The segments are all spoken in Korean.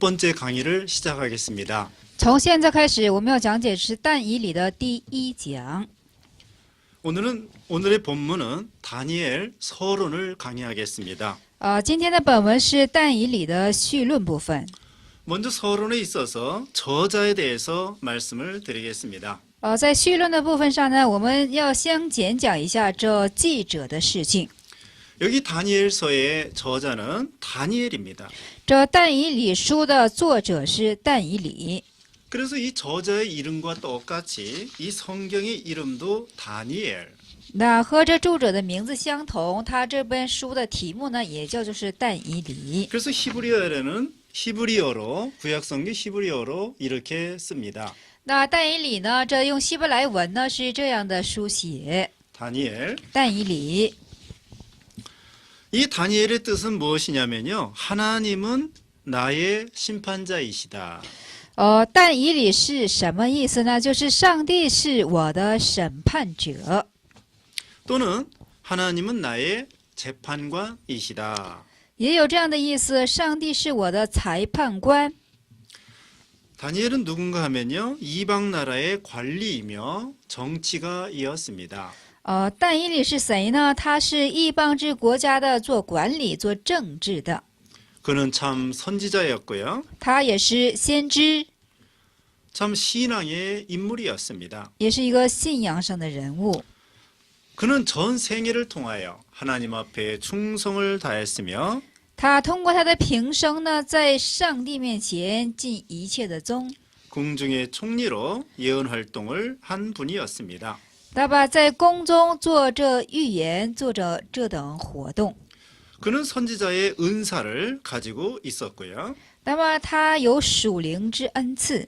번째 강의를 시작하겠습니다. 从现在开始，我们要讲解是但以理的第一讲。 오늘의 본문은 다니엘 서론을 강의하겠습니다. 今天的本文是但以理的绪论部分。 먼저 서론에 있어서 저자에 대해서 말씀을 드리겠습니다. 在绪论的部分上呢，我们要先简讲一下这记者的事情。 여기 다니엘서의 저자는 다니엘입니다. 这但以理书的作者是但以理。 그래서 이 저자의 이름과 똑같이 이 성경의 이름도 다니엘. 那和这著者的名字相同，他这本书的题目呢，也叫做是但以理。 그래서 히브리어로 구약성경 히브리어로 이렇게 씁니다. 那但以理呢，这用希伯来文呢是这样的书写： 다니엘. 但以理。 이 다니엘의 뜻은 무엇이냐면요. 하나님은 나의 심판자이시다. 但以理是什么意思呢？就是上帝是我的审判者， 또는 하나님은 나의 재판관이시다. 也有这样的意思，上帝是我的裁判官。 다니엘은 누군가 하면요. 이방 나라의 관리이며 정치가이었습니다. 但以理是谁呢？他是异邦之国家的做管理、做政治的。 그는 참 선지자였고요. 他也是先知， 참 신앙의 인물이었습니다. 也是一个信仰上的人物。 그는 전 생애를 통하여 하나님 앞에 충성을 다했으며 他通过他的平生呢，在上帝面前尽一切的忠。 궁중의 총리로 예언 활동을 한 분이었습니다. 他把在宫中做这预言，做着这等活动。 그는 선지자의 은사를 가지고 있었고요. 那么他有属灵之恩赐，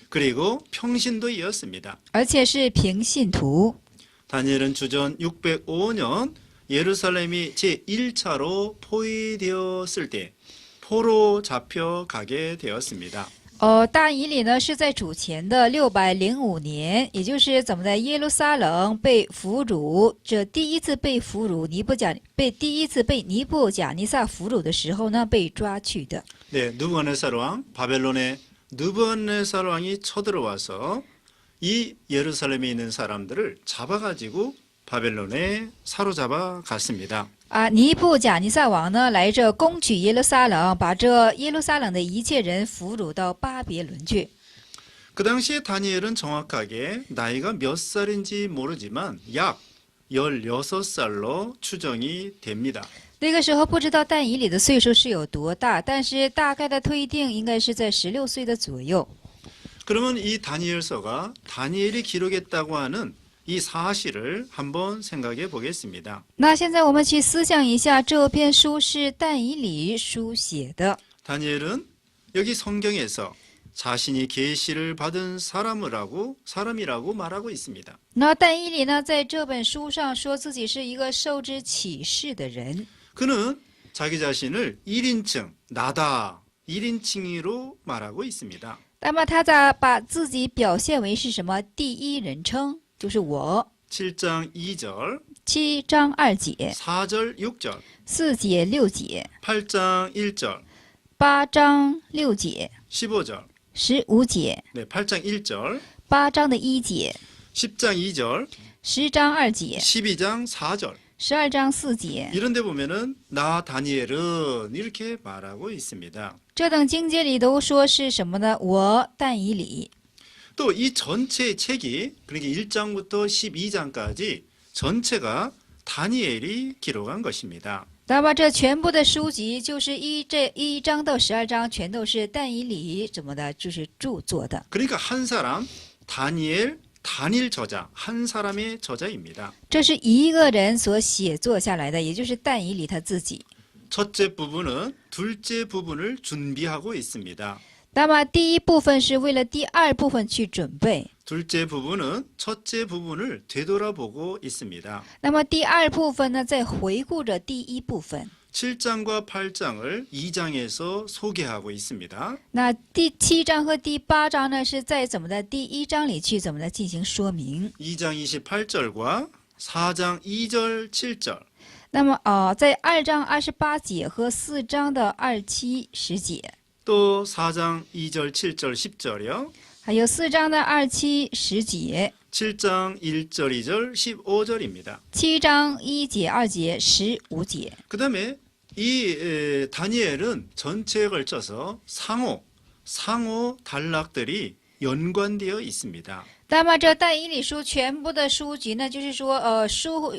그리고 평신도이었습니다. 而且是平信徒。 다니엘은 주전 605년 예루살렘이 제1차로 포위되었을 때 포로 잡혀가게 되었습니다. 但以理呢是在主前的605年，也就是怎么在耶路撒冷被俘虏，这第一次被俘虏尼布甲尼撒俘虏的时候呢被抓去的。 네, 느부갓네살 왕 바벨론의 느부갓네살 왕이 쳐들어와서 이 예루살렘에 있는 사람들을 잡아가지고 바벨론에 사로잡아 갔습니다. 尼布甲尼撒王呢来这攻取耶路撒冷，把这耶路撒冷的一切人俘虏到巴别伦去。 그 당시에 다니엘은 정확하게 나이가 몇 살인지 모르지만 약 16살로 추정이 됩니다. 那个时候不知道但以理的岁数是有多大，但是大概的推定应该是在16岁的左右。 그러면 이 다니엘서가 다니엘이 기록했다고 하는 이 사실을 한번 생각해 보겠습니다. 那现在我们去思想一下，这篇书是但以理书写的。 다니엘은 여기 성경에서 자신이 계시를 받은 사람이라고 말하고 있습니다. 那但以理呢，在这本书上说自己是一个受之启示的人。 그는 자기 자신을 1인칭 나다 1인칭으로 말하고 있습니다. 那么他把自己表现为是什么？第一人称，就是我。 7장 2절 7章2节、 4절 6절 4节、6节、 8장 1절 8章6节、 15절 15节、 네, 8장 1절 8章的1节、 10장 2절 10章2节、 12장 4절 12章4节。 이런 데 보면은 나 다니엘은 이렇게 말하고 있습니다. 这等经节里都说是什么呢？我但以理。 또 이 전체 책이 그러니까 1장부터 12장까지 전체가 다니엘이 기록한 것입니다. 那么这全部的书籍就是这1章到12章全都是但以理怎么的，就是著作的。 그러니까 한 사람 단일 저자 한 사람의 저자입니다. 这是一个人所写作下来的，也就是但以理他自己。 첫째 부분은 둘째 부분을 준비하고 있습니다. 那么第一部分是为了第二部分去准备， 둘째 부분은 첫째 부분을 되돌아보고 있습니다. 那么第二部分呢，在回顾着第一部分。 7장과 8장을 2장에서 소개하고 있습니다. 那第7章和第8章呢，是在怎么的第1章里去怎么的进行说明。 2장 28절과 4장 2절 7절 那么在2章28节和4章的27、10节， 또 4장 2절, 7절, 10절이요. 还有4章的27、10节， 7장 1절, 2절, 15절입니다. 7章1节、2节、15节。 그 다음에 이 다니엘은 전체에 걸쳐서 상호 단락들이 연관되어 있습니다. 那么这但以理书全部的书籍呢，就是说，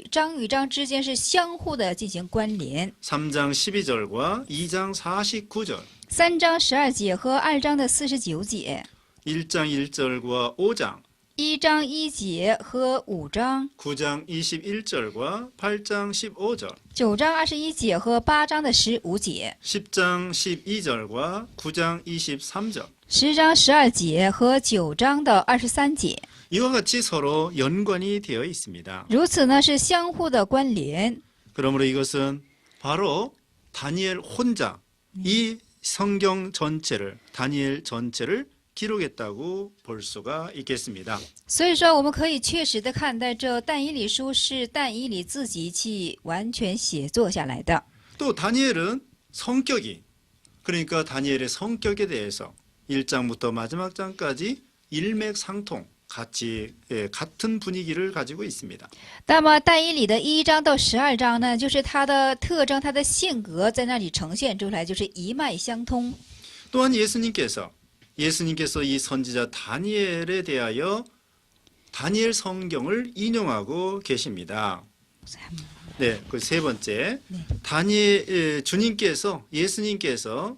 章与章之间是相互的进行关联。 3장 12절과 2장 49절, 3章12节和2章的49节， 1장 1절과 5장, 1章1节和5章， 9장 21절과 8장 15절, 9章21节和8章的15节， 10장 12절과 9장 23절. 10章12节和9章的23节， 이와 같이 서로 연관이 되어 있습니다. 如此呢是相互的关联。 그러므로 이것은 바로 다니엘 혼자 이 성경 전체를, 다니엘 전체를 기록했다고 볼 수가 있겠습니다. 所以说，我们可以确实的看待这但以理书是但以理自己去完全写作下来的。 또 다니엘은 성격이, 그러니까 다니엘의 성격에 대해서 1장부터 마지막 장까지 일맥상통 같이 같은 분위기를 가지고 있습니다. 那么但以理的1章到12章呢，就是他的特征、他的性格在那里呈现出来，就是一脉相通。 또한 예수님께서 이 선지자 다니엘에 대하여 다니엘 성경을 인용하고 계십니다. 네, 그 세 번째, 다니엘 주님께서 예수님께서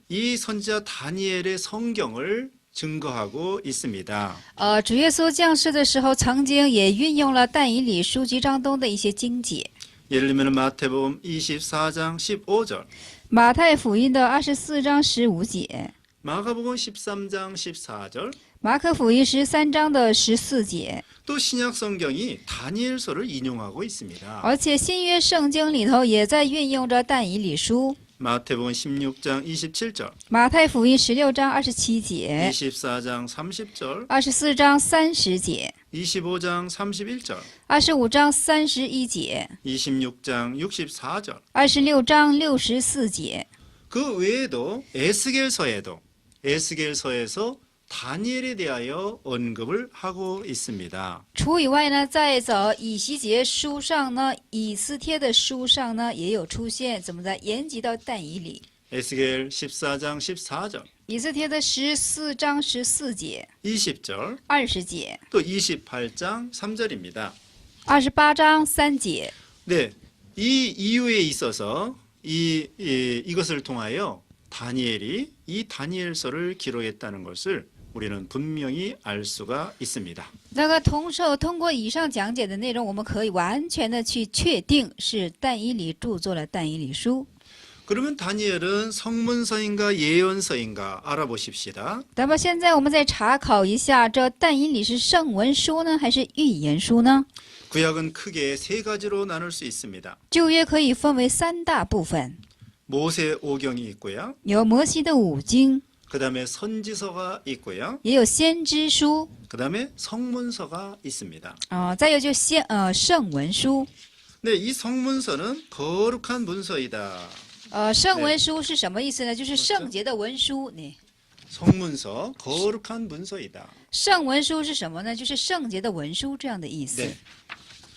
이 선지자 다니엘의 성경을 증거하고 있습니다. 主耶稣降世的时候，曾经也运用了但以理书籍章中的一些经节。 예를 들면 마태복음 24장 15절, 马太福音的24章15节， 마가복음 13장 14절, 马可福音13章的14节， 또 신약 성경이 다니엘서를 인용하고 있습니다. 而且新约圣经里头也在运用着但以理书。 마태복음 16장 27절, 马太福音16章27节， 24장 30절, 24章30节， 25장 31절, 25章31节， 26장 64절. 26章64节。 그 외에도 에스겔서에서 다니엘에 대하여 언급을 하고 있습니다. 除以外呢，在以西结书上呢，以斯帖的书上呢，也有出现，怎么的延及到但以理。 에스겔 14장 14절, 以斯帖的14章14节、 20절, 20节、 또 28장 3절입니다. 28章3节。 네, 이 이유에 있어서 이것을 통하여 다니엘이 이 다니엘서를 기록했다는 것을 우리는 분명히 알 수가 있습니다. 那个通过以上讲解的内容，我们可以完全的去确定是但以理著作了但以理书。 그러면 다니엘은 성문서인가 예언서인가 알아보십시다. 那么现在我们再查考一下，这但以理是圣文书呢，还是预言书呢？ 구약은 크게 세 가지로 나눌 수 있습니다. 旧约可以分为3大部分， 모세 오경이 있고요. 有摩西的五经， 그다음에 선지서가 있고요. 也有先知书， 그다음에 성문서가 있습니다. 再有就圣文书。 네, 이 성문서는 거룩한 문서이다. 圣文书是什么意思呢？就是圣洁的文书。 성문서, 거룩한 문서이다. 圣文书是什么呢？就是圣洁的文书这样的意思。 네.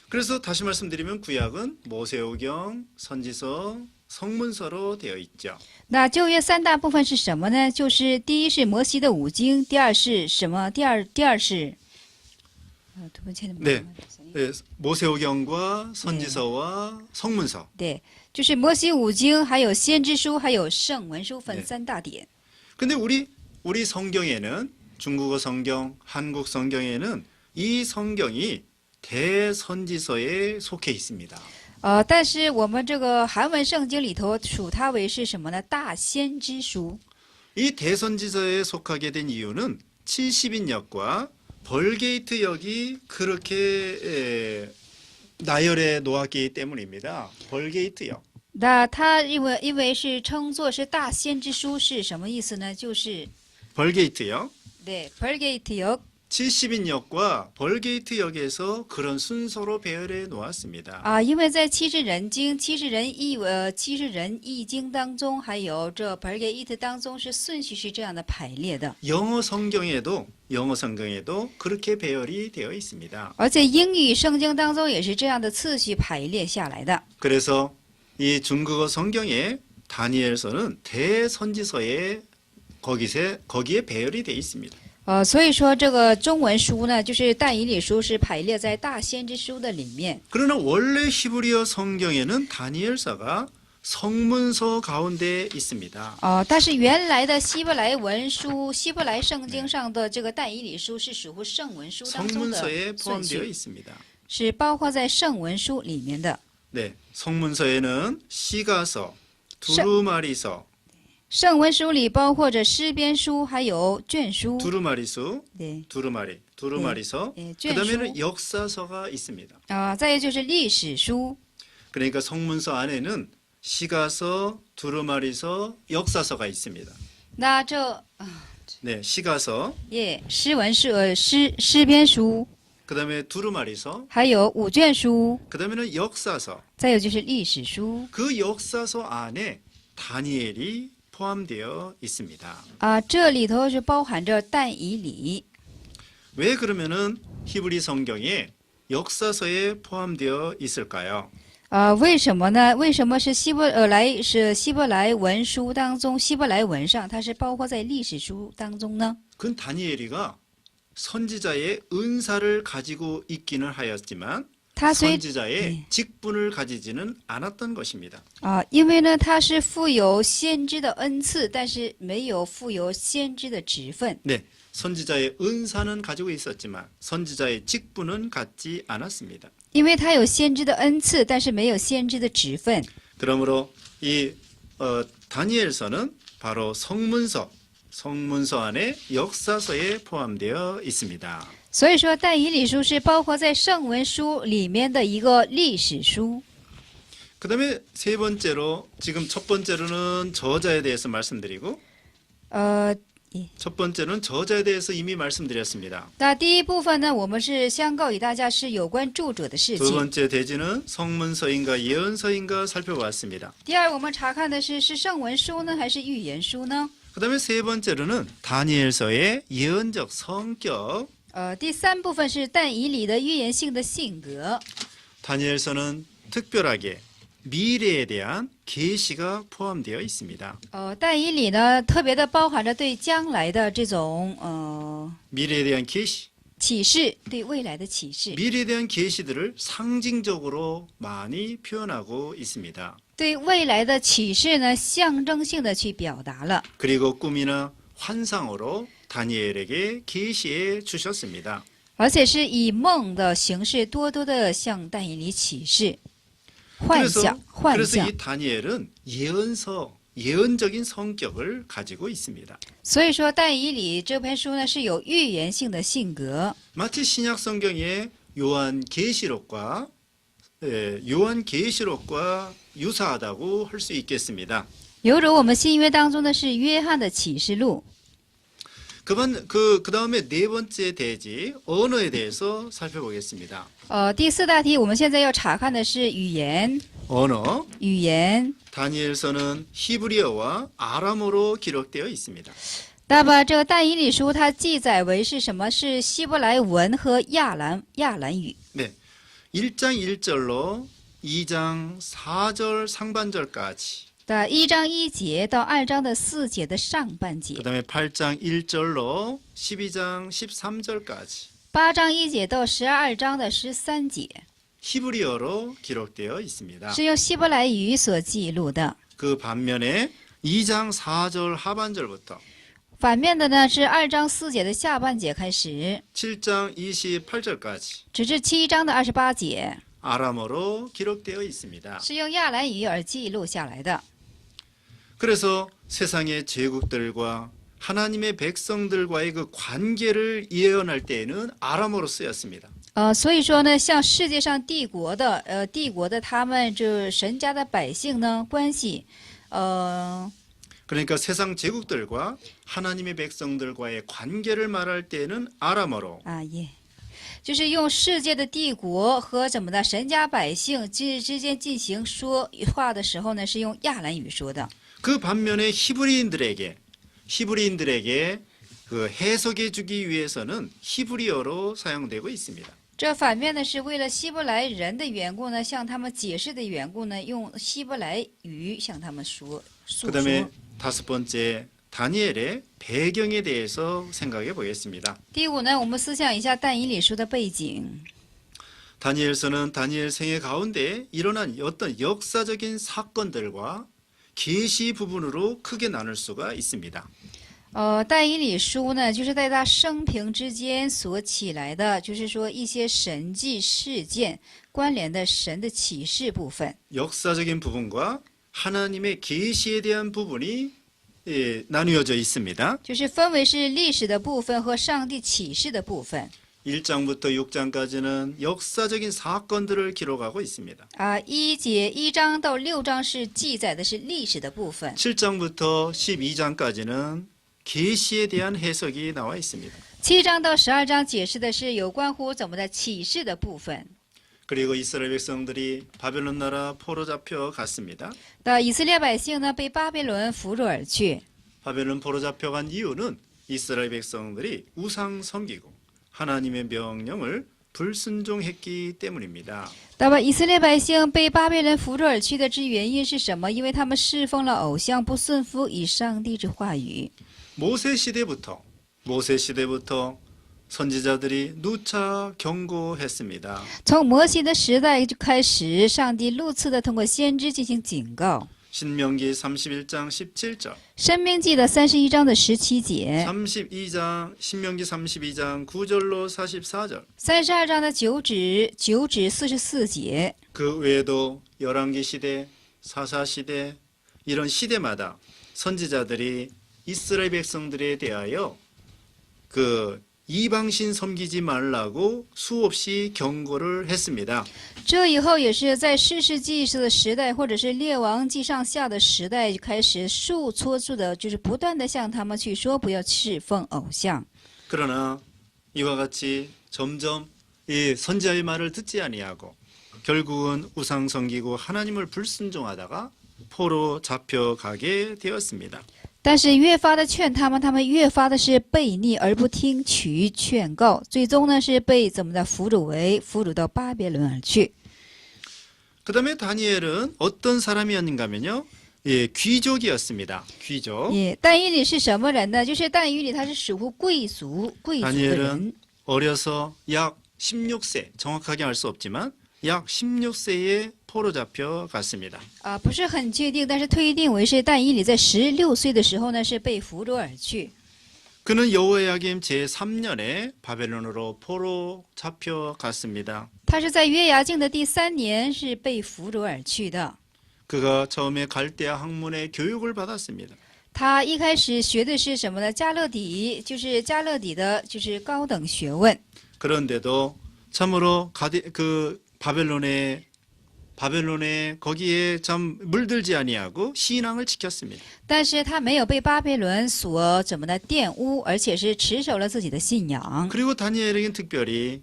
그래서 다시 말씀드리면 구약은 모세오경, 선지서, 성문서로 되어 있죠. 那旧约3大部分是什么呢？就是第一是摩西的五经，第二是什么？第二是네, 모세오경과 선지서와 성문서. 对，就是摩西五经，还有先知书，还有圣文书，分3大点。 근데 우리 성경에는 중국어 성경, 한국 성경에는 이 성경이 대선지서에 속해 있습니다. 但是我们这个韩文圣经里头属它为是什么呢？大先知书。 이 대선지서에 속하게 된 이유는 70인역과 벌게이트 역이 그렇게 나열해 놓았기 때문입니다. 벌게이트 역. 那它因为是称作是大先知书是什么意思呢？就是 벌게이트 역. 对 Pergate 有 70인역과 벌게이트 역에서 그런 순서로 배열해 놓았습니다. 啊，因为在七十人经、七十人译经当中，还有这 Pargate 当中是顺序是这样的排列的。 영어 성경에도 그렇게 배열이 되어 있습니다. 而且英语圣经当中也是这样的次序排列下来的。 그래서 이 중국어 성경에 다니엘서는 대선지서에 거기에 배열이 되어 있습니다. 所以说这个中文书呢，就是但以理书是排列在大先知书的里面。 그러나 원래 히브리어 성경에는 다니엘서가 성문서 가운데 있습니다. 但是原来的希伯来文书、希伯来圣经上的这个但以理书是属乎圣文书当中的 성문서에 顺 포함되어 序， 있습니다. 是包括在圣文书里面的。 네, 성문서에는 시가서, 두루마리서, 圣文书里包括着诗篇书，还有卷书。 두루마리수, 对， 두루마리서. 예,卷 그다음에는 书 역사서가 있습니다. 再有就是历史书。 그러니까 성문서 안에는 시가서, 두루마리서, 역사서가 있습니다. 那这 네, 시가서, 诗文书、诗篇书， 그다음에 두루마리서, 还有五卷书， 그다음에는 역사서. 再有就是历史书。 그 역사서 안에 다니엘이 포함되어 있습니다. 这里头是包含着但以理。 왜 그러면은 히브리 성경에 역사서에 포함되어 있을까요? 为什么呢？为什么是希伯来文书当中，希伯来文上它是包括在历史书当中呢？ 그건 다니엘이가 선지자의 은사를 가지고 있기는 하였지만 他虽 선지자의 직분을 가지지는 않았던 것입니다. 因为呢，他是富有先知的恩赐，但是没有富有先知的职分。 네, 선지자의 은사는 가지고 있었지만 선지자의 직분은 갖지 않았습니다. 因为他有先知的恩赐，但是没有先知的职分。 그러므로 이 다니엘서는 바로 성문서 안에 역사서에 포함되어 있습니다. 所以说，但以理书是包括在圣文书里面的一个历史书。 그다음에 세 번째로 지금 첫 번째로는 저자에 대해서 말씀드리고 첫 번째는 저자에 대해서 이미 말씀드렸습니다. 那第一部分呢，我们是相告与大家是有关著者的事 두 情。 번째 대지는 성문서인가 예언서인가 살펴봤습니다. 第二，我们查看的是圣文书呢，还是预言书呢？ 그다음에 세 번째로는 다니엘서의 예언적 성격. 第三部分是但以理的预言性的性格。 다니엘서는 특별하게 미래에 대한 계시가 포함되어 있습니다. 但以理呢，特别的包含着对将来的这种미래에 대한 계시. 启示，对未来的启示， 미래에 대한 계시들을 상징적으로 많이 표현하고 있습니다. 对未来的启示呢，象征性的去表达了。 그리고 꿈이나 환상으로 다니엘에게 계시해 주셨습니다. 而且是以梦的形式多多的向但以理启示，幻想。 그래서 이 다니엘은 예언적인 성격을 가지고 있습니다. 所以说，但以理这篇书呢是有预言性的性格。 마치 신약 성경의 요한계시록과 유사하다고 할 수 있겠습니다. 犹如我们新约当中的是约翰的启示录。 그 다음에 네 번째 대지 언어에 대해서 살펴보겠습니다. 第四大题，我们现在要查看的是语言。 언어. 语言。 다니엘서는 히브리어와 아람어로 기록되어 있습니다. 那么这个但以理书它记载为是什么？是希伯来文和亚兰语。 네, 1장 1절로 2장 4절 상반절까지. 的1章1节到2章的4节的上半节， 그다음에 8장 1절로 12장 13절까지. 8章1节到12章的13节， 히브리어로 기록되어 있습니다. 是用希伯来语所记录的。 그 반면에 2장 4절 하반절부터 反面的呢是2章4节的下半节开始， 7장 28절까지 直至7章的28节， 아람어로 기록되어 있습니다. 是用亚兰语而记录下来的。 그래서 세상의 제국들과 하나님의 백성들과의 그 관계를 예언할 때에는 아람어로 쓰였습니다. 所以说呢，像世界上帝国的他们，这神家的百姓呢，关系， 그러니까 세상 제국들과 하나님의 백성들과의 관계를 말할 때는 아람어로 耶，就是用世界的帝国和怎么的神家百姓之间进行说话的时候呢，是用亚兰语说的。 그 반면에 히브리인들에게 그 해석해 주기 위해서는 히브리어로 사용되고 있습니다. 这反面呢，是为了希伯来人的缘故呢，向他们解释的缘故呢，用希伯来语向他们诉 그다음에 说。 다섯 번째 다니엘의 배경에 대해서 생각해 보겠습니다. 第五呢，我们思想一下但以理书的背景。 다니엘서는 다니엘 생애 가운데 일어난 어떤 역사적인 사건들과 계시 부분으로 크게 나눌 수가 있습니다. 但以理书呢，就是在他生平之间所起来的，就是说一些神迹事件关联的神的启示部分。 역사적인 부분과 하나님의 계시에 대한 부분이 나뉘어져 있습니다. 就是分为是历史的部分和上帝启示的部分。 1장부터 6장까지는 역사적인 사건들을 기록하고 있습니다. 1章到6章是记载的是历史的部分。 7장부터 12장까지는 계시에 대한 해석이 나와 있습니다. 7章到12章解释的是有关乎怎么的启示的部分。 그리고 이스라엘 백성들이 바벨론 나라 포로 잡혀 갔습니다. 的以色列百姓呢被巴比伦俘虏而去。 바벨론 포로 잡혀간 이유는 이스라엘 백성들이 우상 섬기고 하나님의 명령을 불순종했기 때문입니다. 那么以色列百姓被巴比伦俘虏而去的之原因是什么？因为他们侍奉了偶像，不顺服以上帝之话语。 모세 시대부터 선지자들이 누차 경고했습니다. 从摩西的时代就开始，上帝路次的通过先知进行警告。 신명기 31장 17절, 申命记的31章的17节， 신명기 32장 9절로 44절, 32章的9指44节。 그 외에도 열왕기 시대, 사사 시대 이런 시대마다 선지자들이 이스라엘 백성들에 대하여 그 이방신 섬기지 말라고 수없이 경고를 했습니다. 这以后也是在士世记的时代，或者是列王记上下的时代，就开始数戳住的，就是不断的向他们去说不要侍奉偶像。 그러나 이와 같이 점점 이 선지자의 말을 듣지 아니하고 결국은 우상 섬기고 하나님을 불순종하다가 포로 잡혀가게 되었습니다. 但是越发的劝他们，他们越发的是悖逆而不听取劝告，最终呢是被怎么的俘虏到巴比伦而去。 그다음에 다니엘은 어떤 사람이었는가면요, 귀족이었습니다. 귀족. 但以理是什么人呢？就是但以理他是属乎贵族的人。 다니엘은 어려서 약 16세, 정확하게 알 수 없지만 약 16세에 포로 잡혀 갔습니다. 不是很确定，但是推定为是但以理在16岁的时候呢是被俘虏而去。 그는 여호야김 제3년에 바벨론으로 포로 잡혀 갔습니다. 他是在约雅敬的第3年是被俘虏而去的。 그가 처음에 갈대아 학문의 교육을 받았습니다. 他一开始学的是什么呢？加勒底，就是加勒底的，就是高等学问。 그런데도 참으로 바벨론에 거기에 참 물들지 아니하고 신앙을 지켰습니다. 但是他没有被巴比伦所怎么的玷污，而且是持守了自己的信仰。 그리고 다니엘에겐 특별히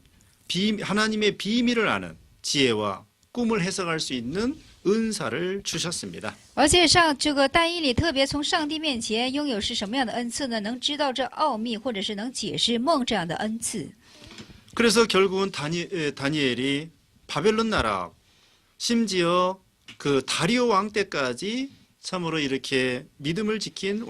하나님의 비밀을 아는 지혜와 꿈을 해석할 수 있는 은사를 주셨습니다. 而且这个但以理特别从上帝面前拥有是什么样的恩赐呢？能知道这奥秘，或者是能解释梦这样的恩赐。 그래서 결국은 다니엘이 바벨론 나라, 심지어 그 다리오 왕 때까지 참으로 이렇게 믿음을 지킨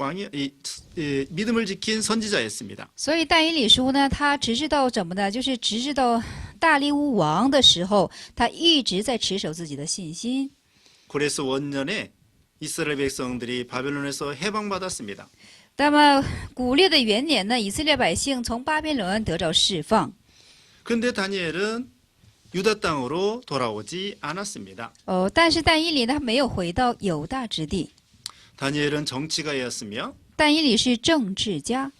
선지자였습니다. 所以但以理书呢，他直至到怎么的，就是直至到大利乌王的时候，他一直在持守自己的信心。 고레스 원년에 이스라엘 백성들이 바벨론에서 해방받았습니다. 那么古列的元年呢，以色列百姓从巴比伦得到释放。 그런데 다니엘은 유다 땅으로 돌아오지 않았습니다. 但是但以理呢，他没有回到犹大之地。 다니엘은 정치가였으며 但以理是政治家，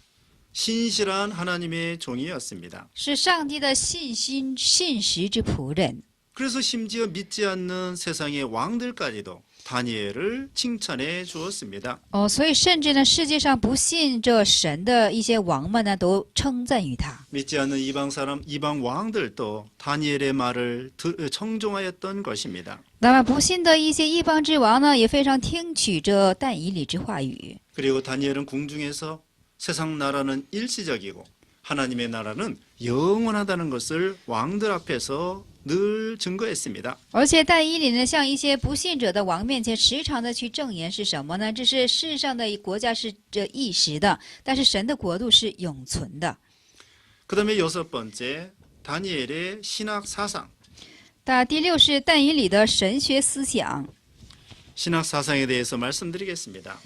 신실한 하나님의 종이었습니다. 是上帝的信实之仆人。 그래서 심지어 믿지 않는 세상의 왕들까지도 다니엘을 칭찬해 주었습니다. 所以甚至呢，世界上不信这神的一些王们呢，都称赞于他。 믿지 않는 이방 왕들도 다니엘의 말을 청종하였던 것입니다. 那么不信的一些异邦之王呢，也非常听取这但以理之话语。 그리고 다니엘은 궁중에서 세상 나라는 일시적이고 하나님의 나라는 영원하다는 것을 왕들 앞에서 늘 증거했습니다. 而且但以理呢，向一些不信者的王面前，时常的去证言是什么呢？这是世上的国家是这一时的，但是神的国度是永存的。 그다음에 6번째 다니엘의 신학 사상. 第六是但以理的神学思想。 신학 사상에 대해서 말씀드리겠습니다.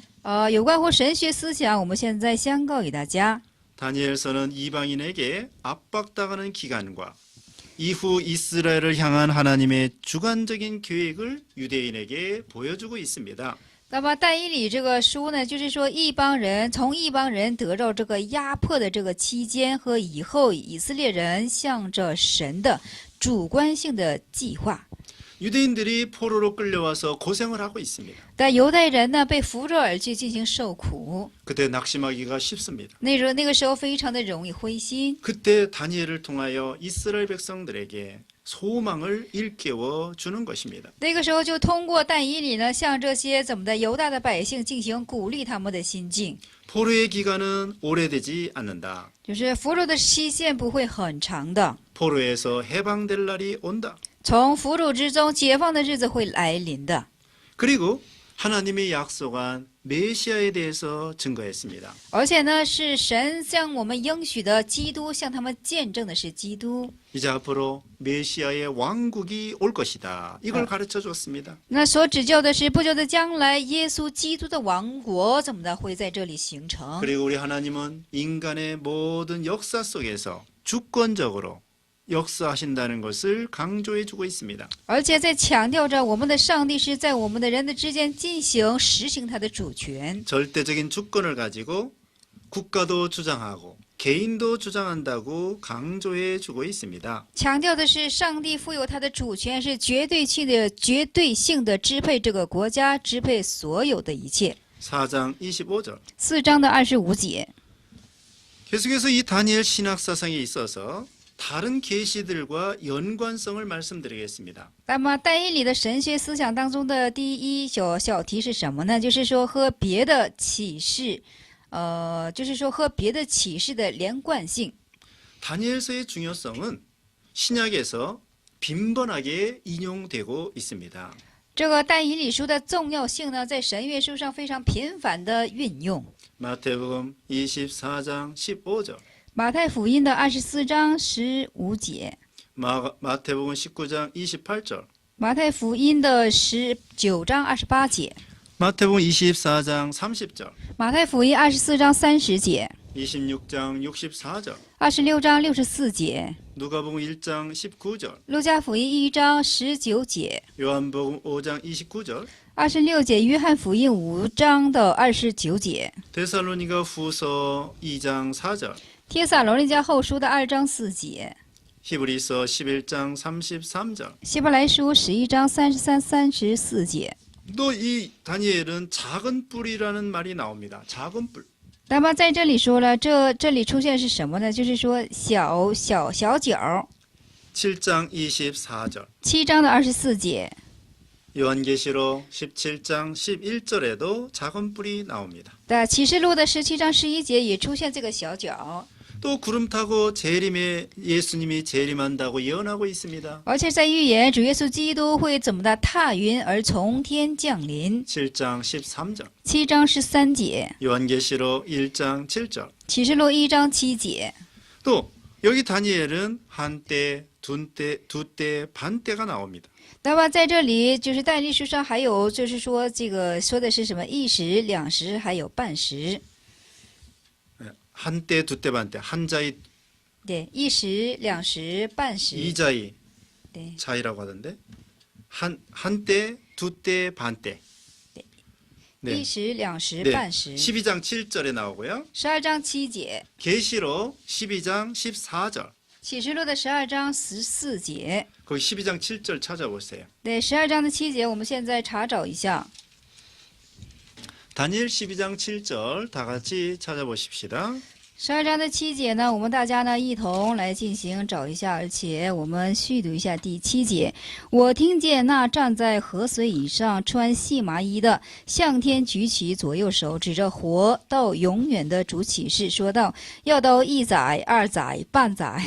有关乎神学思想，我们现在相告与大家。 다니엘서는 이방인에게 압박당하는 기간과 이후 이스라엘을 향한 하나님의 주관적인 계획을 유대인에게 보여주고 있습니다. 那么但以理这个书呢，就是说从异邦人得到这个压迫的这个期间和以后，以色列人向着神的主观性的计划。 유대인들이 포로로 끌려와서 고생을 하고 있습니다. 但犹太人呢，被俘虏而去进行受苦， 그때 낙심하기가 쉽습니다. 那个时候非常的容易灰心。 그때 다니엘을 통하여 이스라엘 백성들에게 소망을 일깨워 주는 것입니다. 那个时候就通过但以理呢，向这些犹大的百姓进行鼓励他们的心境， 포로의 기간은 오래되지 않는다. 就是俘虏的期限不会很长的， 포로에서 해방될 날이 온다. 从俘虏之中解放的日子会来临的。 그리고 하나님이 약속한 메시아에 대해서 증거했습니다. 而且呢，是神向我们应许的基督，向他们见证的是基督。 이제 앞으로 메시아의 왕국이 올 것이다. 이걸 가르쳐 줬습니다. 那所指教的是不久的将来，耶稣基督的王国会在这里形成。 그리고 우리 하나님은 인간의 모든 역사 속에서 주권적으로 역사하신다는 것을 강조해 주고 있습니다. 而且在强调着我们的上帝是在我们的人的之间实行他的主权。 절대적인 주권을 가지고 국가도 주장하고 개인도 주장한다고 강조해 주고 있습니다. 强调的是上帝富有他的主权，是绝对性的支配这个国家，支配所有的一切。 4장 25절. 4章的25节。 계속해서 이 다니엘 신학 사상에 있어서 다른 계시들과 연관성을 말씀드리겠습니다. 那么但以理的神学思想当中的第一小题是什么呢？就是说和别的启示，和别的启示的连贯性。 다니엘서의 중요성은 신약에서 빈번하게 인용되고 있습니다. 这个但以理书的重要性呢，在神学书上非常频繁的运用。 마태복음 24장 15절. 马太福音的24章15节， 마태복음 19장 28절. 马太福音的19章28节， 마태복음 24장 30절. 马太福音24章30节， 26장 64절. 26章64节， 누가복음 1장 19절. 路加福音1章19节， 요한복음 5장 29절. 26节，约翰福音5章的29节， 데살로니가 후서 2장 4절. 帖撒罗尼迦后书的2章4节， 히브리서 11장 33절. 希伯来书11章33、34节。 또 이 다니엘은 작은 뿔이라는 말이 나옵니다. 작은 뿔. 那么在这里说了，这里出现是什么呢？就是说小角。 7장 24절. 7章的24节， 요한계시록 17장 11절에도 작은 뿔이 나옵니다. 在启示录的17章11节也出现这个小角。 또 구름 타고 예수님이 재림한다고 예언하고 있습니다. 而且在预言主耶稣基督会踏云而从天降临。 7장 13절. 7章13节， 요한계시록 1장 7절. 启示录1章7节。 또 여기 다니엘은 한때, 두때, 반때가 나옵니다. 那么在这里就是但以理书上还有就是说说的是什么一时、两时还有半时。 한때, 두때, 반때. 한자이, 对，一时、两时、半时。 이자이 对， 자이라고 하던데. 한때, 두때, 반때. 一时、两时、 네. 半时。 12장 7절에 나오고요. 12章7节， 계시록 12장 14절. 启示录的12章14节。 거기 12장 7절 찾아보세요. 对，12章的7节，我们现在查找一下。 다니엘 12장 7절 다 같이 찾아보십시다. 12章的7节呢，我们大家呢一同来进行找一下，而且我们续读一下第7节。我听见那站在河水以上，穿细麻衣的，向天举起左右手，指着活到永远的主启示，说道：要到1载、2载、半载。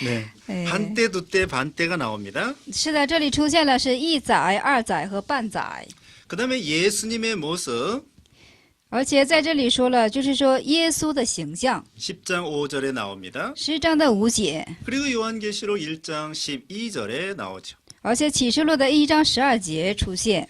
네. 네. 한때, 두때, 반때가 나옵니다. 是的，这里出现了是1载、2载和半载。 그다음에 예수님의 모습 而且在这里说了，就是说耶稣的形象， 10장 5절에 나옵니다. 10章的5节， 그리고 요한계시록 1장 12절에 나오죠. 而且启示录的1章12节出现。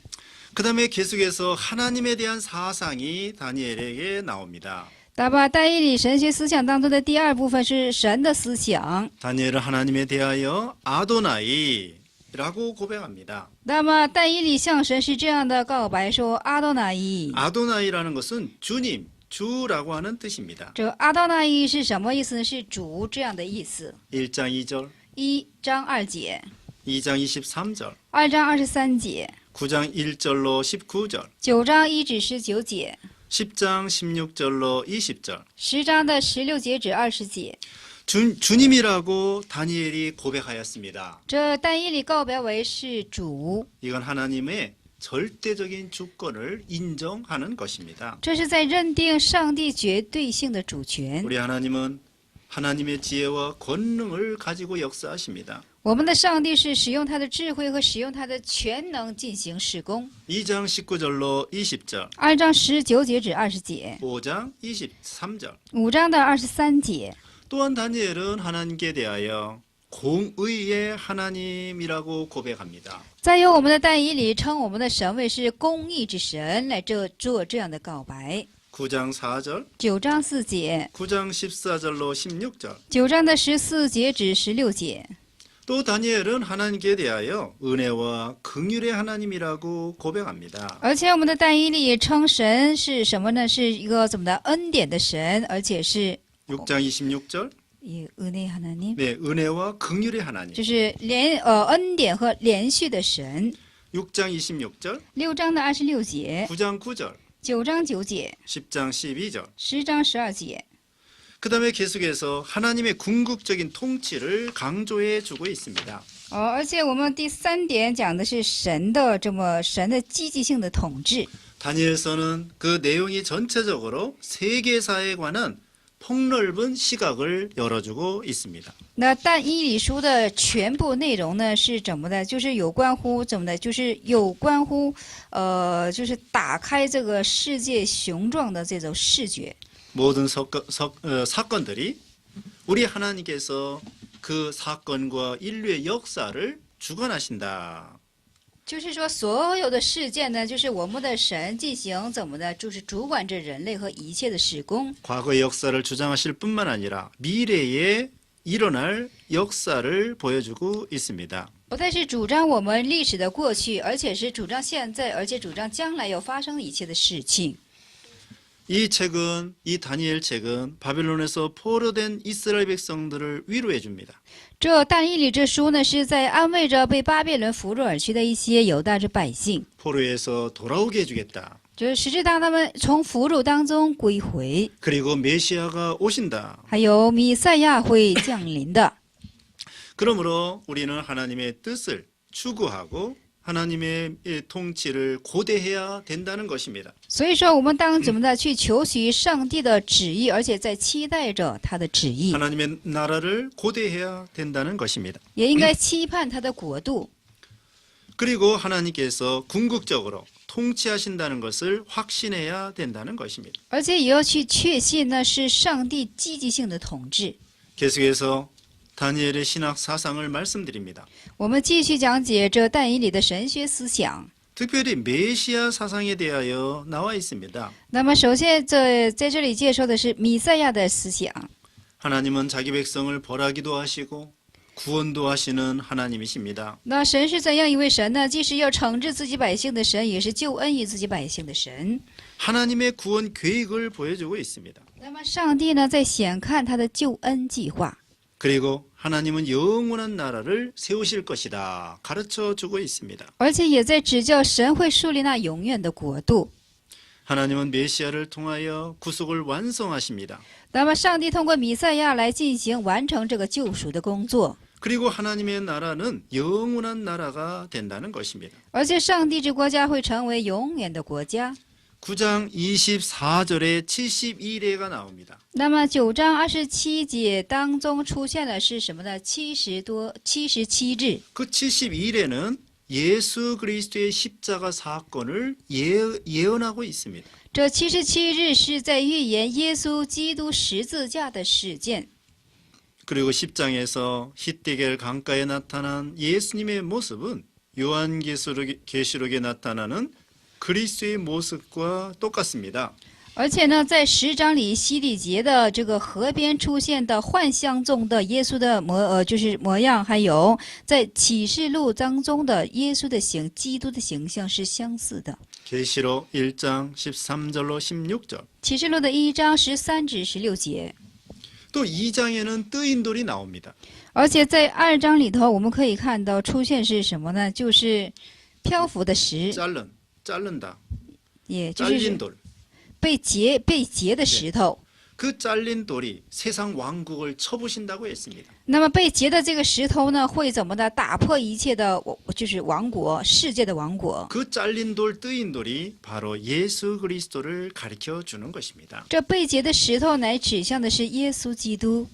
그다음에 계속해서 하나님에 대한 사상이 다니엘에게 나옵니다. 那么但以理神学思想当中的第2部分是神的思想。 다니엘은 하나님에 대하여 아도나이라고 고백합니다. 那么但以理向神是这样的告白说：阿多纳伊。 아도나이라는 것은 주님, 주라고 하는 뜻입니다. 这阿多纳伊是什么意思呢？是主这样的意思。 1장 2절, 1章2节， 2장 23절, 2章23节， 9장 1절로 19절, 9章1至19节， 10장 16절로 20절. 10章的16节至20节。 주님이라고 다니엘이 고백하였습니다. 这但以理告白为是主， 이건 하나님의 절대적인 주권을 인정하는 것입니다. 这是在认定上帝绝对性的主权。 우리 하나님은 하나님의 지혜와 권능을 가지고 역사하십니다. 我们的上帝是使用他的智慧和使用他的全能进行事工。 2장 19절로 20절, 2章19节至20节， 5장 23절. 5章的23节。 또한 다니엘은 하나님께 대하여 공의의 하나님이라고 고백합니다. 再有我们的但以理称我们的神为是公义之神，来做这样的告白。 9장 4절, 9章4节， 9장 14절로 16절. 9章的14节至16节。 또 다니엘은 하나님께 대하여 은혜와 긍휼의 하나님이라고 고백합니다. 而且我们的但以理也称神是什么呢？是一个怎么的恩典的神，而且是 6장 26절, 은혜 하나님， 네, 은혜와 긍휼의 하나님. 就是恩典和连续的神。 6장 26절, 6章的26节， 9장 9절, 9章9节， 10장 12절. 10章12节。 그 다음에 계속해서 하나님의 궁극적인 통치를 강조해 주고 있습니다. 而且我们第3点讲的是神的积极性的统治。 다니엘서는 그 내용이 전체적으로 세계사에 관한 폭넓은 시각을 열어주고 있습니다. 那但以理书的全部内容呢是怎么的？就是有关乎怎么的？就是有关乎就是打开这个世界雄壮的这种视觉。 모든 사건들이 우리 하나님께서 그 사건과 인류의 역사를 주관하신다. 就是说，所有的事件呢，就是我们的神进行怎么的，就是主管着人类和一切的事工。 과거의 역사를 주장하실 뿐만 아니라 미래에 일어날 역사를 보여주고 있습니다. 不但是主张我们历史的过去，而且是主张现在，而且主张将来要发生一切的事情。 이 책은 이 다니엘 책은 바벨론에서 포로된 이스라엘 백성들을 위로해 줍니다. 这但以理这书呢，是在安慰着被巴比伦俘虏而去的一些犹大之百姓， 포로에서 돌아오게 해주겠다. 就是使之当他们从俘虏当中归回， 그리고 메시아가 오신다. 还有弥赛亚会降临的。 그러므로 우리는 하나님의 뜻을 추구하고 하나님의 통치를 고대해야 된다는 것입니다. 所以说，我们当怎么的去求取上帝的旨意，而且在期待着他的旨意， 하나님의 나라를 고대해야 된다는 것입니다. 也应该期盼他的国度。 그리고 하나님께서 궁극적으로 통치하신다는 것을 확신해야 된다는 것입니다. 而且也要去确信呢是上帝积极性的统治。 계속해서 다니엘의 신학 사상을 말씀드립니다. 我们继续讲解这但以理的神学思想。 특별히 메시아 사상에 대하여 나와 있습니다. 那么，首先在这里介绍的是弥赛亚的思想。 하나님은 자기 백성을 벌하기도 하시고 구원도 하시는 하나님이십니다. 那神是怎样一位神呢？既是要惩治自己百姓的神，也是救恩于自己百姓的神。 하나님의 구원 계획을 보여주고 있습니다. 那么，上帝呢在显看他的救恩计划。 그리고 하나님은 영원한 나라를 세우실 것이다 가르쳐 주고 있습니다. 而且也在指教神会树立那永远的国度。 하나님은 메시아를 통하여 구속을 완성하십니다. 那么，上帝通过弥赛亚来进行完成这个救赎的工作， 그리고 하나님의 나라는 영원한 나라가 된다는 것입니다. 而且上帝这国家会成为永远的国家。 9장 24절에 71회가 나옵니다. 那么9章27节当中出现的是什么呢？77日。 그 71회는 예수 그리스도의 십자가 사건을 예언하고 있습니다. 这77日是在预言耶稣基督十字架的事件。 그리고 10장에서 히데겔 강가에 나타난 예수님의 모습은 요한계시록에 나타나는 그리스도의 모습과 똑같습니다. 而且呢，在10章里，西底节的这个河边出现的幻象中的耶稣的模样，还有在启示录当中的耶稣的基督的形象是相似的。 계시록 1장 13절로 16절. 启示录的1章13至16节。 또 2장에는 뜨인 돌이 나옵니다. 而且在2章里头，我们可以看到出现是什么呢？就是漂浮的石， 자른다. 也就 잘린 是 돌. 被截的石头。 그 잘린 돌이 세상 왕국을 쳐부신다고 했습니다. 那么被截的这个石头呢，会怎么的打破一切的，就是王国，世界的王国。 그 잘린 돌, 뜨인 돌이 바로 예수 그리스도를 가리켜 주는 것입니다. 这被截的石头乃指向的是耶稣基督。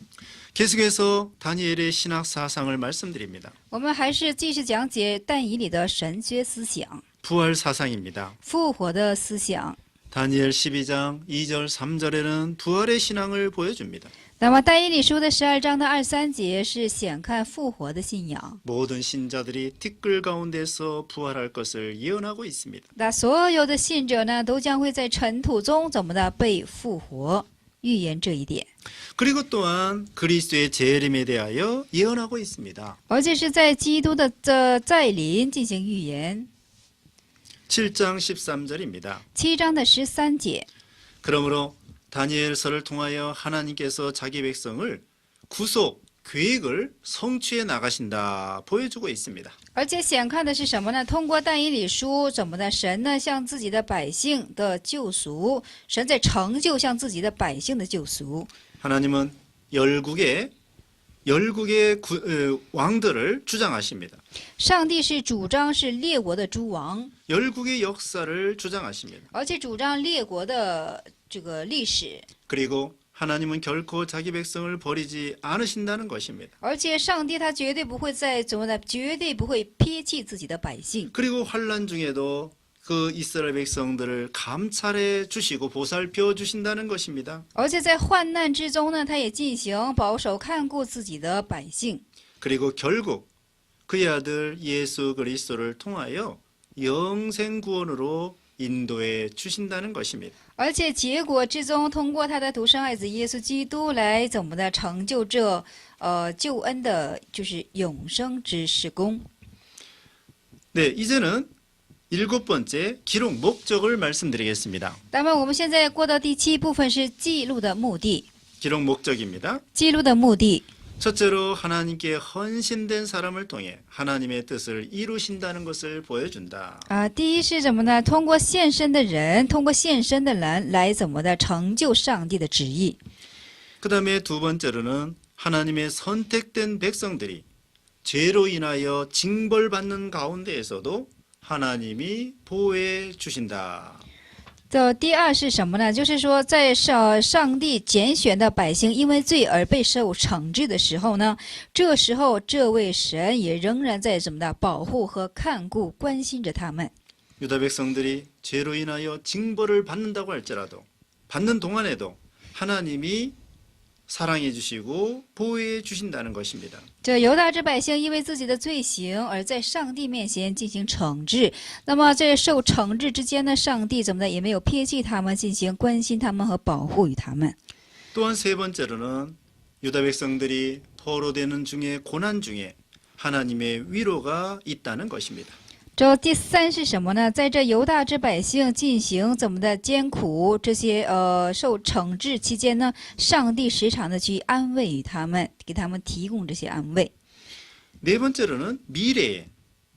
계속해서 다니엘의 신학 사상을 말씀드립니다. 我们还是继续讲解但以理的神学思想， 부활 사상입니다. 复活的思想。 다니엘 12장 2절 3절에는 부활의 신앙을 보여줍니다. 那么但以理书的12章的23节是显看复活的信仰。 모든 신자들이 티끌 가운데서 부활할 것을 예언하고 있습니다. 那所有的信者呢，都将会在尘土中怎么的被复活，预言这一点。 그리고 또한 그리스도의 재림에 대하여 예언하고 있습니다. 而且是在基督的再临进行预言。 7장 13절입니다. 7章的13节。 그러므로 다니엘서를 통하여 하나님께서 자기 백성을 구속 계획을 성취해 나가신다 보여주고 있습니다. 而且显看的是什么呢？通过但以理书，怎么的？神呢，向自己的百姓的救赎，神在成就向自己的百姓的救赎。 하나님은 열국의 왕들을 주장하십니다. 上帝是主张是列国的诸王， 열국의 역사를 주장하십니다. 而且主张列国的这个历史。 그리고 하나님은 결코 자기 백성을 버리지 않으신다는 것입니다. 而且上帝他绝对不会绝对不会撇弃自己的百姓。 그리고 환난 중에도 그 이스라엘 백성들을 감찰해 주시고 보살펴 주신다는 것입니다. 而且在患难之中呢，他也进行保守看顾自己的百姓。 그리고 결국 그의 아들 예수 그리스도를 통하여 영생 구원으로 인도해 주신다는 것입니다. 而且结果之中，通过他的独生爱子耶稣基督来怎么的成就这救恩的，就是永生之事工。 네, 이제는 7번째 기록 목적을 말씀드리겠습니다. 那么我们现在过到第7部分是记录的目的。 기록 목적입니다. 记录的目的， 첫째로 하나님께 헌신된 사람을 통해 하나님의 뜻을 이루신다는 것을 보여준다. 第一是什么呢？通过献身的人，来怎么的成就上帝的旨意。 그 다음에 두 번째로는 하나님의 선택된 백성들이 죄로 인하여 징벌받는 가운데에서도 하나님이 보호해 주신다. 第二是什么呢？就是说，在上帝拣选的百姓因为罪而被受惩治的时候呢，这时候这位神也仍然在什么的保护和看顾、关心着他们。 유다 백성들이 죄로 인하여 징벌을 받는다고 할지라도 받는 동안에도 하나님이 사랑해 주시고 보호해 주신다는 것입니다. 这犹大之百姓因为自己的罪行而在上帝面前进行惩治，那么在受惩治之间呢，上帝怎么的也没有撇弃他们，进行关心他们和保护于他们。 또한 세 번째로는 유다 백성들이 포로되는 중에 고난 중에 하나님의 위로가 있다는 것입니다. 这第三是什么呢？在这犹大之百姓进行怎么的艰苦，这些受惩治期间呢，上帝时常的去安慰于他们，给他们提供这些安慰。 네 번째로는 미래,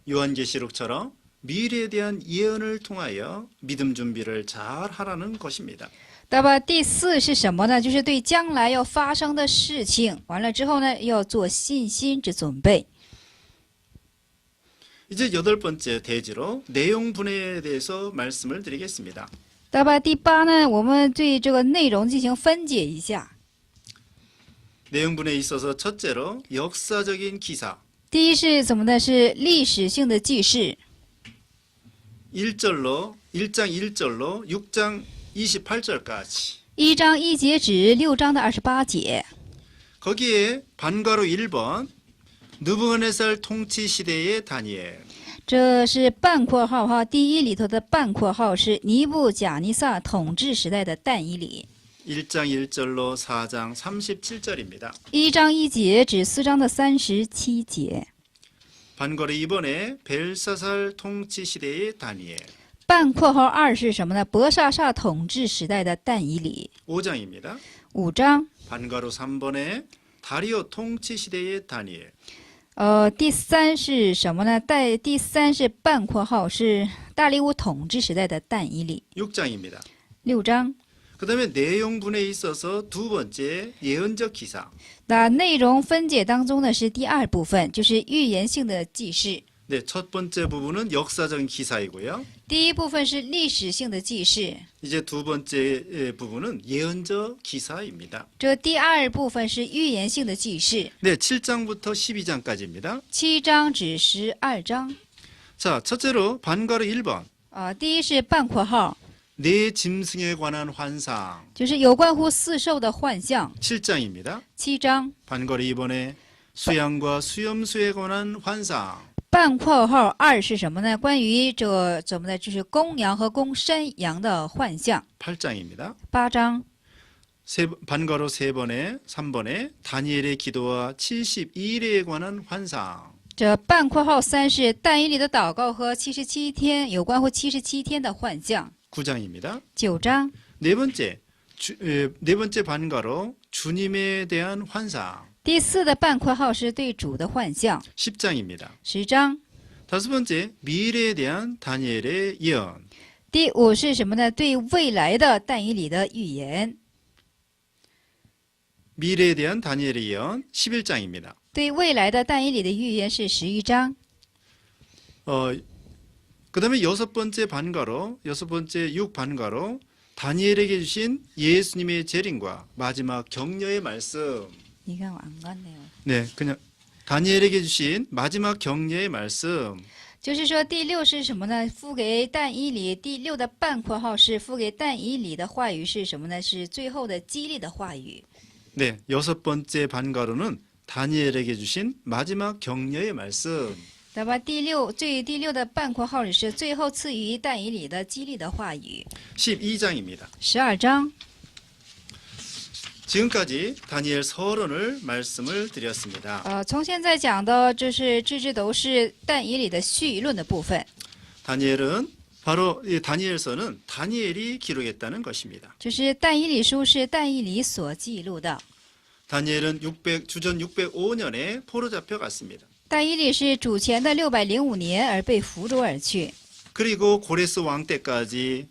요한계시록처럼 미래에 대한 예언을 통하여 믿음 준비를 잘 하라는 것입니다. 那么第四是什么呢？就是对将来要发生的事情，完了之后呢，要做信心之准备。 이제 여덟 번째 대지로 내용 분해에 대해서 말씀을 드리겠습니다. 那么第八呢，我们对这个内容进行分解一下。 내용 분해에 있어서 첫째로 역사적인 기사, 第一是怎么的？是历史性的记事。 1장 1절로 6장 28절까지. 1章1节至6章的28节。 거기에 반가로 1번 느부갓네살 통치 시대의 다니엘. 这是半括号哈，第一里头的半括号是尼布甲尼撒统治时代的但以理。 1장 1절로 4장 37절입니다. 1章1节至4章的37节。 반가로 2번에 벨사살 통치 시대의 다니엘. 半括号2是什么呢？伯沙撒统治时代的但以理。 5장입니다. 5章。 반가로 3번에 다리오 통치 시대의 다니엘. 第三是什么呢？第三是半括号是大利乌统治时代的但以理。 6장입니다. 6章。 그다음에 내용 분해에 있어서 두 번째 예언적 기사. 那内容分解当中呢是第二部分，就是预言性的记事。 네, 첫 번째 부분은 역사적인 기사이고요. 第一部分是历史性的记事， 이제 두 번째 부분은 예언적 기사입니다. 这第二部分是预言性的记事。 네, 7장부터 12장까지입니다. 7章至12章。 자, 첫째로 반가로 1번. 第一是半括号， 네 짐승에 관한 환상. 就是有关乎四兽的幻象。 7장입니다. 7章。 반가로 2번에 수양과 수염수에 관한 환상. 半括号2是什么呢？关于这怎么的，就是公羊和公山羊的幻象。 8장입니다. 8章。 반가로 3번에 다니엘의 기도와 72일에 관한 환상. 这半括号3是但以理的祷告和77天有关乎77天的幻象。 9장입니다. 9章。 네 번째 반가로 주님에 대한 환상. 第四的半括号是对主的幻象。 10장입니다. 10章。 다섯 번째 미래에 대한 다니엘의 예언. 第五是什么呢？对未来的但以理的预言。 미래에 대한 다니엘의 예언 11장입니다. 对未来的但以理的预言是11章。 그다음에 여섯 번째 6반가로 다니엘에게 주신 예수님의 재림과 마지막 격려의 말씀. 你看我안 갔네요. 네, 그냥 다니엘에게 주신 마지막 격려의 말씀. 就是说第六是什么呢？付给但以理。第六的半括号是付给但以理的话语是什么呢？是最后的激励的话语。 네, 여섯 번째 반가로는 다니엘에게 주신 마지막 격려의 말씀. 那么第六的半括号里是最后赐予但以理的激励的话语。 12장입니다. 12章。 지금까지 다니엘 서론을 말씀을 드렸습니다. 从现在讲的这都是但以理的序论的部分。 다니엘은 바로 이 다니엘서는 다니엘이 기록했다는 것입니다. 就是但以理书是但以理所记录的。 다니엘은 주전 605년에 포로 잡혀갔습니다. 但以理是主前的605年而被俘虏而去。 그리고 고레스 왕 때까지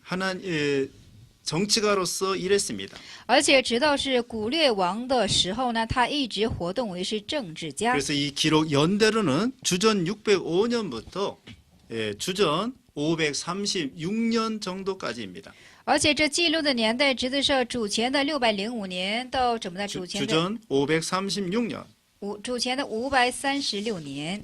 정치가로서 일했습니다. 而且直到是古列王的时候呢，他一直活动为是政治家。 그래서 이 기록 연대로는 주전 605년부터 주전 536년 정도까지입니다. 而且这记录的年代指的是主前的605年到怎么的主前的 주전 536년. 主前的536年。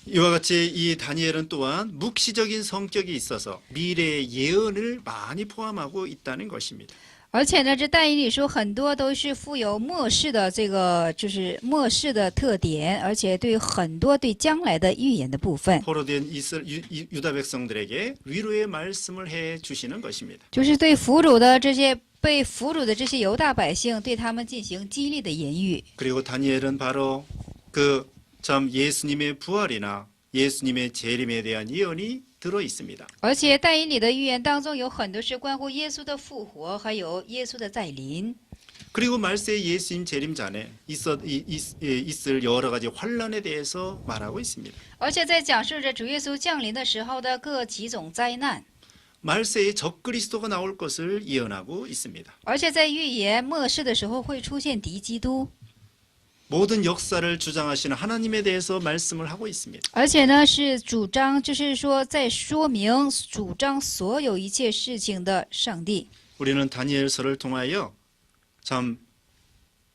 이와 같이 이 다니엘은 또한 묵시적인 성격이 있어서 미래의 예언을 많이 포함하고 있다는 것입니다. 而且呢，这但以理书很多都是富有末世的这个就是末世的特点，而且对很多对将来的预言的部分， 포로된 유다 백성들에게 위로의 말씀을 해 주시는 것입니다. 就是对俘虏的这些被俘虏的这些犹大百姓，对他们进行激励的言语。 그리고 다니엘은 바로 그 참 예수님의 부활이나 예수님의 재림에 대한 예언이 들어 있습니다. 而且但以理的预言当中有很多是关乎耶稣的复活，还有耶稣的再临。 그리고 말세의 예수님 재림 전에 있을 여러 가지 환란에 대해서 말하고 있습니다. 而且在讲述着主耶稣降临的时候的各几种灾难， 말세에 적그리스도가 나올 것을 예언하고 있습니다. 而且在预言末世的时候会出现敌基督， 모든 역사를 주장하시는 하나님에 대해서 말씀을 하고 있습니다. 而且呢是主张，就是说在说明主张所有一切事情的上帝。 우리는 다니엘서를 통하여 참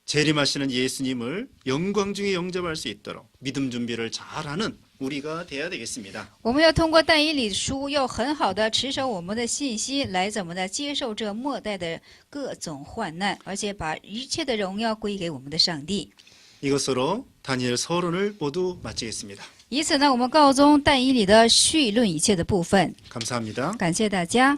재림하시는 예수님을 영광 중에 영접할 수 있도록 믿음 준비를 잘하는 우리가 돼야 되겠습니다. 我们要通过但以理书，要很好的持守我们的信心，来怎么的接受这末代的各种患难，而且把一切的荣耀归给我们的上帝。 이것으로 다니엘 서론을 모두 마치겠습니다. 以此呢，我们告终但以理的绪论一切的部分。 감사합니다. 感谢大家。